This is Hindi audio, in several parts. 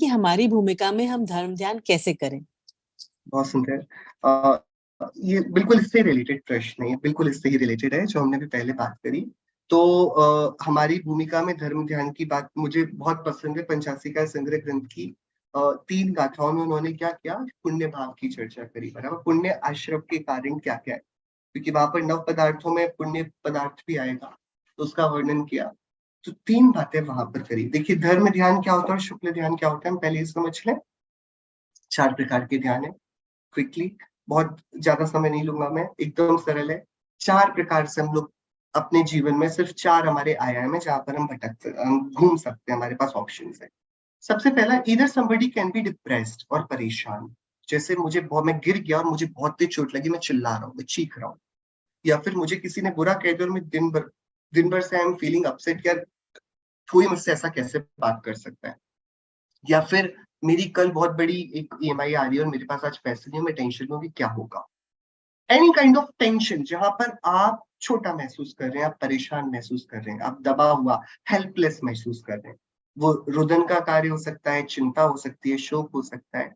हमारी भूमिका में हम धर्म ध्यान कैसे करें? बहुत सुंदर। अ, ये बिल्कुल इससे रिलेटेड प्रश्न है, बिल्कुल इससे ही रिलेटेड है जो हमने भी पहले बात करी। तो हमारी भूमिका में धर्म ध्यान की बात मुझे बहुत पसंद है। पंचाशिका संग्रह ग्रंथ की 3 गाथाओं में उन्होंने क्या किया, पुण्य भाव की चर्चा करी, बराबर। पुण्य आश्रम के कारण क्या क्या है, क्योंकि वहां पर नव पदार्थों में पुण्य पदार्थ भी आएगा, तो उसका वर्णन किया। तो 3 बातें वहां पर करी। देखिए धर्म ध्यान क्या होता है और शुक्ल ध्यान क्या होता है, हम पहले ये समझ लें। 4 प्रकार के ध्यान है। क्विकली, बहुत ज्यादा समय नहीं लूंगा मैं, एकदम सरल है। 4 प्रकार से हम लोग अपने जीवन में, सिर्फ 4 हमारे आयाम है जहां पर हम घूम सकते हैं, हमारे पास ऑप्शन है। सबसे पहला, इधर समबडी कैन बी डिप्रेस्ड और परेशान। जैसे मैं गिर गया और मुझे बहुत तेज चोट लगी, मैं चिल्ला रहा हूँ, मैं चीख रहा हूँ। या फिर मुझे किसी ने बुरा कह दिया और मैं दिन भर से आई एम फीलिंग अपसेट, यार कोई मुझसे ऐसा कैसे बात कर सकता है। या फिर मेरी कल बहुत बड़ी एक ईएमआई आ रही है और मेरे पास आज पैसे नहीं है, मैं टेंशन में हूँ कि क्या होगा। एनी काइंड ऑफ टेंशन जहां पर आप छोटा महसूस कर रहे हैं, आप परेशान महसूस कर रहे हैं, आप दबा हुआ हेल्पलेस महसूस कर रहे हैं। वो रुदन का कार्य हो सकता है, चिंता हो सकती है, शोक हो सकता है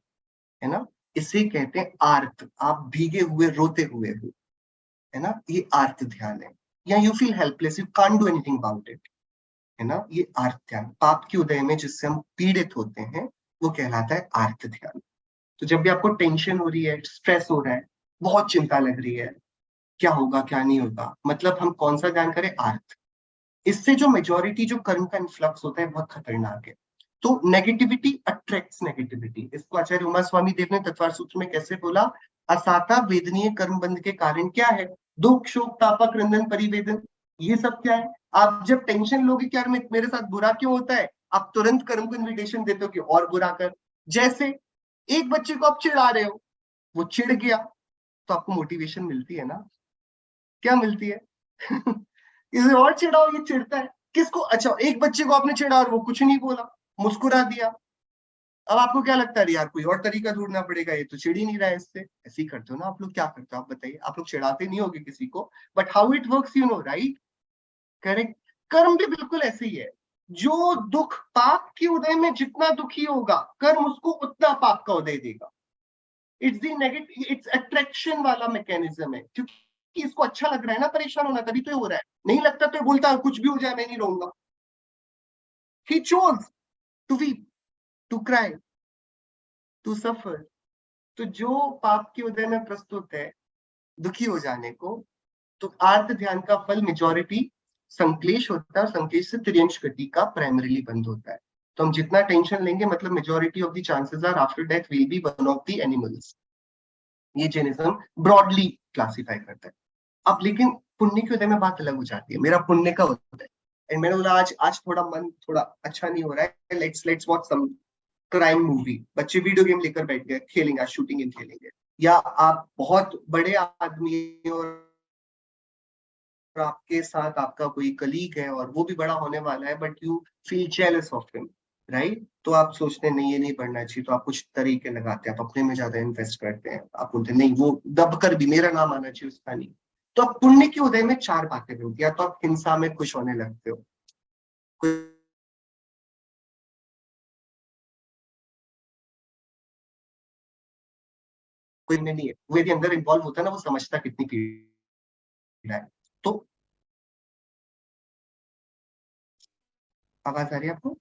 ना। इसे कहते हैं आर्त। आप भीगे हुए रोते हुए हो, है ना, ये आर्त ध्यान है। या you feel helpless, you can't do anything about it, है ना, ये आर्त ध्यान। पाप के उदय में जिससे हम पीड़ित होते हैं वो कहलाता है आर्त ध्यान। तो जब भी आपको टेंशन हो रही है, स्ट्रेस हो रहा है, बहुत चिंता लग रही है, क्या होगा क्या नहीं होगा, मतलब हम कौन सा ध्यान करें, आर्त। इससे जो मेजोरिटी जो कर्म का इन्फ्लक्स होता है बहुत खतरनाक है। तो नेगेटिविटी अट्रैक्ट्स नेगेटिविटी। इसको आचार्य उमा स्वामी देव ने तत्वार सूत्र में कैसे बोला, असाता वेदनीय कर्म बंध के कारण क्या है, दुख शोक तापक क्रंदन परिवेदन। ये सब क्या है, आप जब टेंशन लोगे कि यार मेरे साथ बुरा क्यों होता है, आप तुरंत कर्म को इन्विटेशन देते हो कि और बुरा कर। जैसे एक बच्चे को आप चिढ़ा रहे हो, वो चिढ़ गया, तो आपको मोटिवेशन मिलती है ना, क्या मिलती है इसे और चिढ़ाओ, ये चिढ़ता है। किसको, अच्छा एक बच्चे को आपने चिढ़ा और वो कुछ नहीं बोला, मुस्कुरा दिया। अब आपको क्या लगता है, यार कोई और तरीका ढूंढना पड़ेगा, ये तो चिढ़ ही नहीं रहा है इससे। ऐसे ही करते हो ना आप लोग, क्या करते हो आप बताइए, आप लोग चिढ़ाते नहीं होगे किसी को, but how it works you know, right. Correct. कर्म भी बिल्कुल ऐसे ही है। जो दुख, पाप के उदय में जितना दुखी होगा, कर्म उसको उतना पाप का उदय देगा। It's the negative, it's attraction वाला मैकेनिज्म है, क्योंकि इसको अच्छा लग रहा है ना परेशान होना, तभी तो ये हो रहा है। नहीं लगता तो बोलता है कुछ भी हो जाए मैं नहीं रहूंगा। He chose to weep, to cry, to suffer. तो जो पाप के उदय में प्रस्तुत है दुखी हो जाने को, तो आर्त ध्यान का फल मेजोरिटी संक्लेश होता है, और संक्लेश से त्रियंश गति का प्राइमरीली बंद होता है। तो हम जितना टेंशन लेंगे, मतलब majority of the chances are after death will be one of the animals. ये जैनिज्म ब्रॉडली क्लासिफाई करता है। अब लेकिन पुण्य के उदय में बात अलग हो जाती है। मेरा पुण्य का उदय, एंड मैंने बोला आज आज थोड़ा मन थोड़ा अच्छा नहीं हो रहा है, let's watch some crime movie. बच्चे वीडियो गेम लेकर बैठ गए, खेलेंगे आज, शूटिंग गेम खेलेंगे। या आप बहुत बड़े आदमी और आपके साथ आपका कोई कलीग है और वो भी बड़ा होने वाला है, but you feel jealous of him, right. तो आप सोचते हैं नहीं ये नहीं पढ़ना चाहिए, तो आप कुछ तरीके लगाते हैं, आप अपने में ज्यादा इन्वेस्ट करते हैं, आप बोलते हैं नहीं वो दबकर भी मेरा नाम आना चाहिए, उसका नहीं। तो आप पुण्य के उदय में 4 बातें मिलती है। तो आप हिंसा में खुश होने लगते हो, कोई कोई नहीं है, वो यदि अंदर इन्वॉल्व होता है ना, वो समझता कितनी पीड़ा है। तो आवाज आ रही है आपको?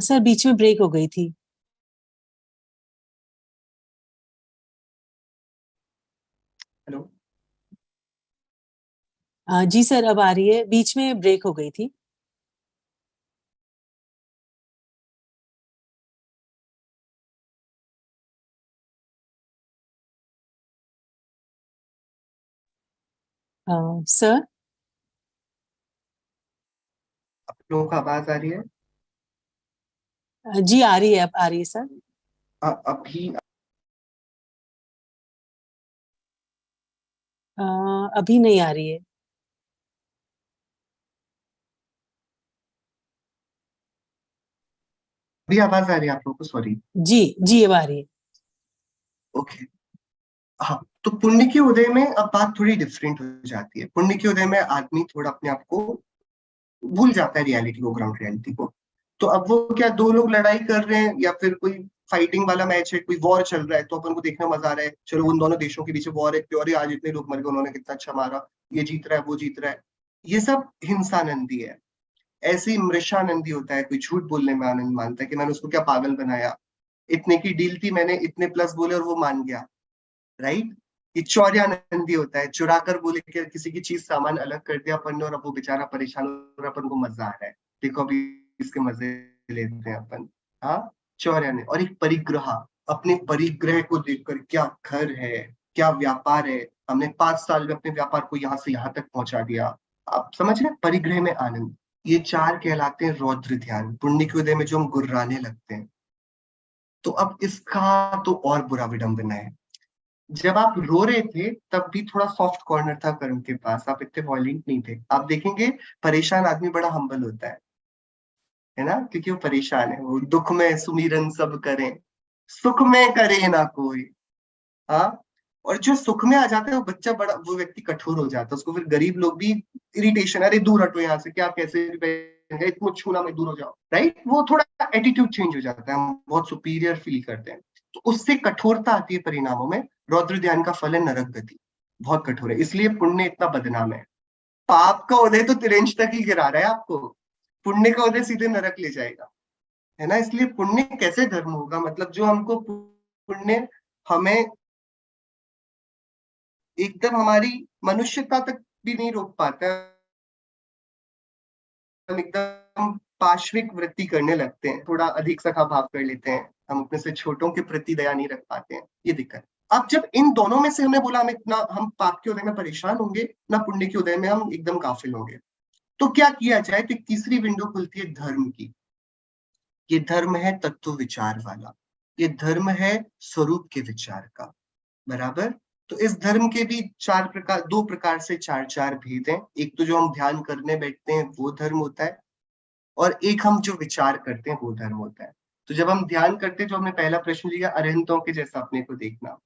सर बीच में ब्रेक हो गई थी। हेलो। जी सर अब आ रही है, बीच में ब्रेक हो गई थी। सर। आप लोगों को आवाज आ रही है? जी आ रही है, अब आ रही है सर। अभी अभी नहीं आ रही है। अभी आवाज आ रही है आप लोगों को? सॉरी। जी जी अब आ रही है। ओके। हाँ, तो पुण्य के उदय में अब बात थोड़ी डिफरेंट हो जाती है। पुण्य के उदय में आदमी थोड़ा अपने आप को भूल जाता है, रियलिटी को, ग्राउंड रियलिटी को। तो अब वो क्या दो लोग लड़ाई कर रहे हैं या फिर कोई फाइटिंग वाला मैच है, कोई वॉर चल रहा है, तो अपन को देखने में मजा आ रहा है, चलो उन दोनों देशों के बीच वॉर है, अरे आज इतने लोग मर गए, उन्होंने कितना अच्छा मारा, ये जीत रहा है वो जीत रहा है। ये सब हिंसानंदी है। ऐसे ही मृषानंदी होता है, कोई झूठ बोलने में आनंद मानता है कि मैंने उसको क्या पागल बनाया, इतने की डील थी, मैंने इतने प्लस बोले और वो मान गया, राइट। ये चौर्यानंदी होता है, चुरा कर बोले कि किसी की चीज सामान अलग कर दिया अपन ने और अब वो बेचारा परेशान हो रहा, अपन को मजा आ रहा है, देखो अभी इसके मजे लेते हैं अपन। हाँ, चौर्यानंदी। और एक परिग्रह, अपने परिग्रह को देखकर, क्या घर है, क्या व्यापार है, हमने 5 साल में अपने व्यापार को यहाँ से यहाँ तक पहुंचा दिया। आप समझ रहे हैं, परिग्रह में आनंद। ये चार कहलाते हैं रौद्र ध्यान, पुण्य के उदय में जो हम गुर्राने लगते हैं। तो अब इसका तो और बुरा विडंबना है, जब आप रो रहे थे तब भी थोड़ा सॉफ्ट कॉर्नर था कर्म के पास, आप इतने वॉयलेंट नहीं थे। आप देखेंगे परेशान आदमी बड़ा हम्बल होता है ना, क्योंकि वो परेशान है, वो दुख में सुमिरन सब करें, सुख में करे ना कोई। हाँ। और जो सुख में आ जाता है वो बच्चा, बड़ा वो व्यक्ति कठोर हो जाता है, उसको फिर गरीब लोग भी इरिटेशन, अरे दूर हटो यहाँ से, क्या कैसे भी पहन गए, इतना छूना में दूर हो जाओ, राइट। वो थोड़ा एटीट्यूड चेंज हो जाता है, हम बहुत सुपीरियर फील करते हैं, तो उससे कठोरता आती है परिणामों में। रौद्र ध्यान का फल है नरक गति, बहुत कठोर है, इसलिए पुण्य इतना बदनाम है। पाप का उदय तो तिरंज तक ही गिरा रहा है आपको, पुण्य का उदय सीधे नरक ले जाएगा, है ना। इसलिए पुण्य कैसे धर्म होगा, मतलब जो हमको पुण्य हमें एकदम हमारी मनुष्यता तक भी नहीं रोक पाता है, हम एकदम पाश्विक वृत्ति करने लगते हैं, थोड़ा अधिक सखा भाव कर लेते हैं, हम अपने से छोटों के प्रति दया नहीं रख पाते हैं, ये दिक्कत। अब जब इन दोनों में से हमने बोला हम इतना, हम पाप के उदय में परेशान होंगे ना पुण्य के उदय में हम एकदम गाफिल होंगे, तो क्या किया जाए। तो एक तीसरी विंडो खुलती है धर्म की। ये धर्म है तत्व विचार वाला, ये धर्म है स्वरूप के विचार का, बराबर। तो इस धर्म के भी चार प्रकार, दो प्रकार से चार चार भेद हैं। एक तो जो हम ध्यान करने बैठते हैं वो धर्म होता है, और एक हम जो विचार करते हैं वो धर्म होता है। तो जब हम ध्यान करते हैं, जो हमने पहला प्रश्न लिया अरहंतों के जैसा अपने को देखना,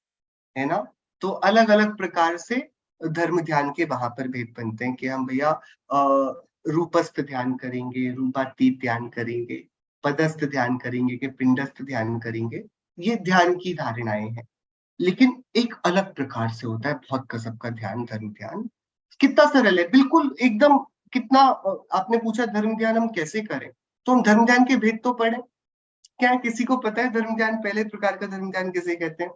है ना, तो अलग अलग प्रकार से धर्म ध्यान के वहां पर भेद बनते हैं कि हम भैया रूपस्थ ध्यान करेंगे, रूपातीत ध्यान करेंगे, पदस्थ ध्यान करेंगे, कि पिंडस्थ ध्यान करेंगे। ये ध्यान की धारणाएं हैं, लेकिन एक अलग प्रकार से होता है बहुत गजब का ध्यान, धर्म ध्यान। कितना सरल है, बिल्कुल एकदम। कितना आपने पूछा धर्म ध्यान हम कैसे करें, तो हम धर्म ध्यान के भेद तो पढ़े। क्या किसी को पता है धर्म ध्यान, पहले प्रकार का धर्म ध्यान किसे कहते हैं?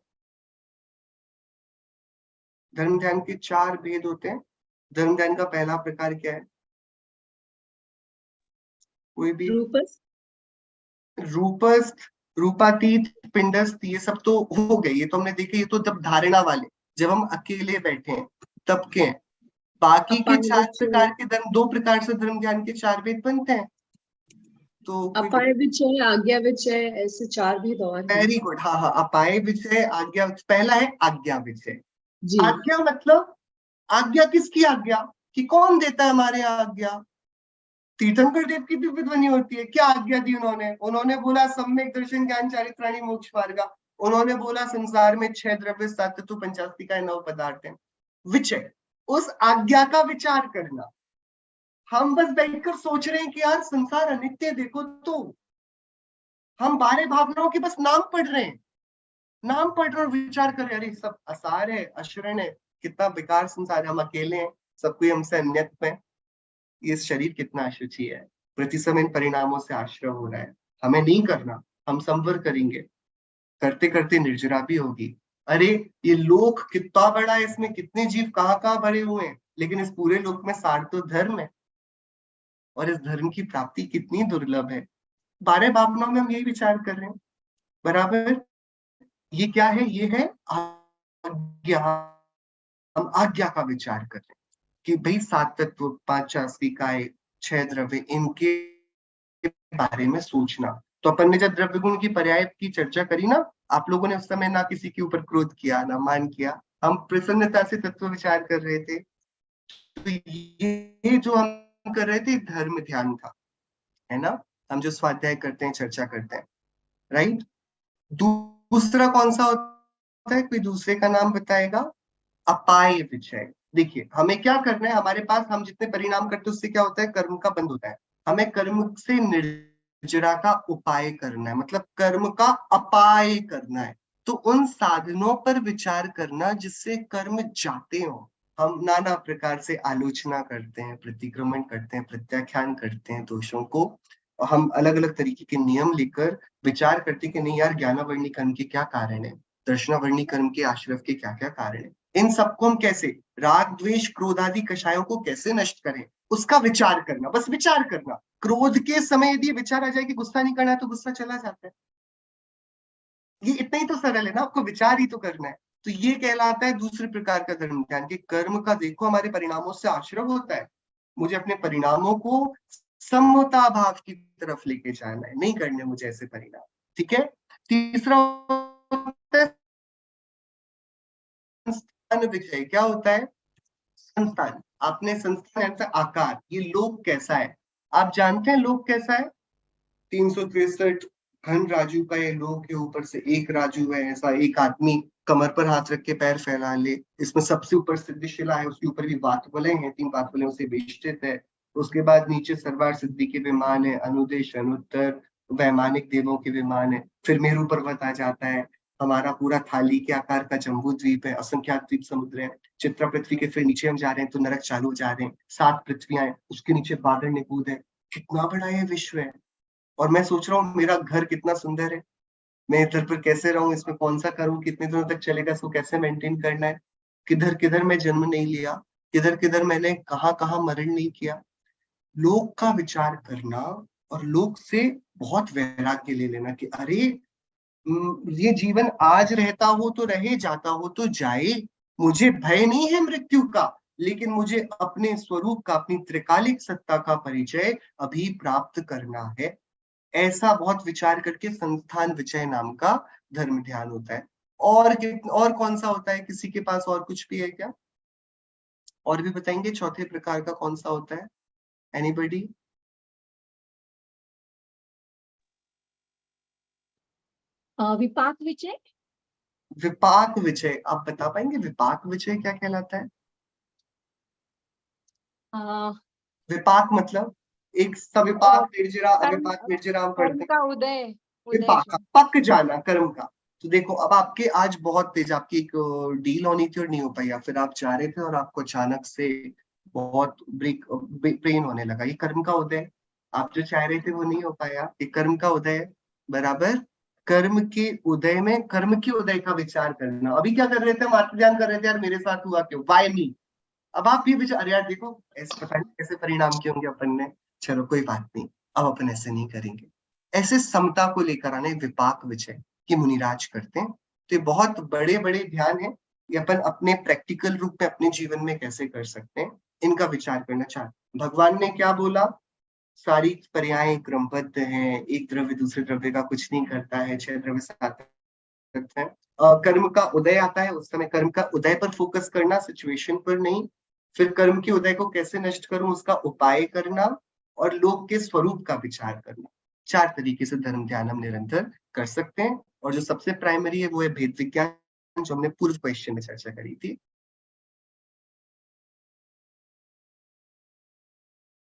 धर्म ध्यान के चार भेद होते हैं। धर्म ध्यान का पहला प्रकार क्या है? कोई भी? रूपस। रूपस्थ, रूपातीत, पिंडस्थ, ये सब तो हो गए, ये तो हमने देखे, ये तो जब धारणा वाले, जब हम अकेले बैठे हैं तब के हैं। बाकी के अपाय चार विचय। प्रकार के धर्म, दो प्रकार से धर्म ज्ञान के चार भेद बनते हैं। तो कोई अपाय विचय, आज्ञा विचय, ऐसे चार भेद और हैं। Very good. हाँ हाँ, अपाय विषय, आज्ञा, पहला है आज्ञा विषय। जी। आज्ञा मतलब, आज्ञा किसकी आज्ञा, कि कौन देता है हमारे यहाँ आज्ञा? तीर्थंकर देव की दिव्य ध्वनि होती है। क्या आज्ञा दी उन्होंने? उन्होंने बोला सम्यक दर्शन ज्ञान चारित्राणी मोक्ष मार्गा। उन्होंने बोला संसार में 6 द्रव्य, 7 तत्व, पंचास्तिका, 9 पदार्थ हैं। विचय, उस आज्ञा का विचार करना। हम बस बैठकर सोच रहे हैं कि यार संसार अनित्य, देखो तो हम 12 भावनाओं के बस नाम पढ़ रहे हैं, नाम पढ़ रहे और विचार कर रहे हैं, अरे सब असार है, अशरण है, कितना बेकार संसार है, हम अकेले हैं, सब कोई हमसे अन्यत्व है, ये शरीर कितना अशुचि है, प्रति समय इन परिणामों से आश्रय हो रहा है, हमें नहीं करना, हम संवर करेंगे, करते करते निर्जरा भी होगी। अरे ये लोक कितना बड़ा है, इसमें कितने जीव कहाँ कहाँ भरे हुए हैं, लेकिन इस पूरे लोक में सार तो धर्म है, और इस धर्म की प्राप्ति कितनी दुर्लभ है। 12 भावनाओं में हम यही विचार कर रहे हैं, बराबर। ये क्या है? ये है आज्ञा। हम आज्ञा का विचार कर रहे हैं कि भाई 7 तत्व, 5 आस्तिकाएं, 6 द्रव्य, इनके बारे में सोचना। तो अपन ने जब द्रव्य गुण की पर्याय की चर्चा करी ना, आप लोगों ने उस समय ना किसी के ऊपर क्रोध किया ना मान किया, हम प्रसन्नता से तत्व विचार कर रहे थे। तो ये जो हम कर रहे थे धर्म ध्यान था, है ना, हम जो स्वाध्याय करते हैं, चर्चा करते हैं, राइट। दूसरा कौन सा होता है, कोई दूसरे का नाम बताएगा? अपाय विचय। देखिए हमें क्या करना है, हमारे पास हम जितने परिणाम करते हैं उससे क्या होता है, कर्म का बंध होता है। हमें कर्म से निर्जरा का उपाय करना है, मतलब कर्म का अपाय करना है। तो उन साधनों पर विचार करना जिससे कर्म जाते हो। हम नाना प्रकार से आलोचना करते हैं, प्रतिक्रमण करते हैं, प्रत्याख्यान करते हैं दोषों को। और हम अलग अलग तरीके के नियम लेकर विचार करते हैं कि नहीं यार, ज्ञानावर्णी कर्म के क्या कारण है, दर्शनावर्णी कर्म के आश्रव के क्या क्या कारण है, इन सबको हम कैसे, राग द्वेष क्रोध आदि कषायों को कैसे नष्ट करें, उसका विचार करना, बस विचार करना। क्रोध के समय यदि विचार आ जाए कि गुस्सा नहीं करना है तो गुस्सा चला जाता है। ये इतना ही तो सरल है ना, आपको विचार ही तो करना है। तो ये कहलाता है दूसरे प्रकार का धर्म ध्यान, कि कर्म का देखो हमारे परिणामों से आश्रव होता है, मुझे अपने परिणामों को समता भाव की तरफ लेके जाना है, नहीं करने मुझे ऐसे परिणाम। ठीक है। तीसरा होता है संस्थान विजय। क्या होता है संस्थान? आपने संस्थान ऐसा आकार, ये लोक कैसा है आप जानते हैं, लोक कैसा है? 363 घन राजू का ये लोक है, ऊपर से एक राजू है, ऐसा एक आदमी कमर पर हाथ रख के पैर फैला ले, इसमें सबसे ऊपर सिद्धिशिला है, उसके ऊपर भी वातवलय हैं, 3 वातवलयों से बेष्टित है। उसके बाद नीचे सर्वार सिद्धि के विमान है, अनुदेश अनुत्तर वैमानिक देवों के विमान है। फिर मेरु पर्वत आ जाता है, हमारा पूरा थाली के आकार का जम्बू द्वीप है, असंख्यात द्वीप समुद्र है। चित्रा पृथ्वी के फिर नीचे हम जा रहे हैं तो नरक चालू हो जा रहे हैं, 7 पृथ्वियां हैं, उसके नीचे बादल निकूद है। कितना बड़ा ये विश्व है। और मैं सोच रहा हूँ मेरा घर कितना सुंदर है, मैं इधर पर कैसे रहूं, इसमें कौन सा करूं, कितने दिनों तक चलेगा, इसको कैसे मेंटेन करना है, किधर किधर मैं जन्म नहीं लिया, किधर किधर मैंने कहाँ कहाँ मरण नहीं किया। लोक का विचार करना और लोक से बहुत वैराग्य ले लेना कि अरे ये जीवन आज रहता हो तो रहे, जाता हो तो जाए, मुझे भय नहीं है मृत्यु का, लेकिन मुझे अपने स्वरूप का, अपनी त्रिकालिक सत्ता का परिचय अभी प्राप्त करना है। ऐसा बहुत विचार करके संस्थान विचय नाम का धर्म ध्यान होता है। और कौन सा होता है, किसी के पास और कुछ भी है क्या? और भी बताएंगे चौथे प्रकार का कौन सा होता है? एनीबॉडी? विपाक विजय। विपाक विजय, आप बता पाएंगे विपाक विजय क्या कहलाता है? विपाक मतलब एक सविपाक निर्जरा अविपाक निर्जरा हम पढ़ते कर्म हैं। का उदय, विपाक पक जाना कर्म का। तो देखो अब आपके आज बहुत तेज आपकी एक डील होनी थी और नहीं हो पाई, या फिर आप जा रहे थे और आपको अचानक से बहुत ब्रेक पेन होने लगा, ये कर्म का उदय। आप जो चाह रहे थे वो नहीं हो पाया, ये कर्म का उदय है। बराबर। कर्म के उदय में कर्म के उदय का विचार करना। अभी क्या कर रहे थे हम, आत्मज्ञान कर रहे थे, यार मेरे साथ हुआ क्यों, वाई मी। अब आप ये विचार, यार देखो ऐसे पता नहीं कैसे परिणाम किए होंगे अपन ने, चलो कोई बात नहीं, अब अपन ऐसे नहीं करेंगे। ऐसे समता को लेकर आने विपाक विजय की मुनिराज करते हैं। तो ये बहुत बड़े बड़े ध्यान है, ये अपन अपने प्रैक्टिकल रूप में अपने जीवन में कैसे कर सकते हैं, इनका विचार करना चाहते। भगवान ने क्या बोला, सारी पर्यायें क्रमबद्ध हैं, एक द्रव्य दूसरे द्रव्य का कुछ नहीं करता है, 6 द्रव्य सार्थक है। कर्म का उदय आता है, उस समय कर्म का उदय पर फोकस करना, सिचुएशन पर नहीं। फिर कर्म के उदय को कैसे नष्ट करूं, उसका उपाय करना, और लोक के स्वरूप का विचार करना। 4 तरीके से धर्म ध्यान हम निरंतर कर सकते हैं। और जो सबसे प्राइमरी है वो है भेद विज्ञान, जो हमने पूर्व क्वेश्चन में चर्चा करी थी।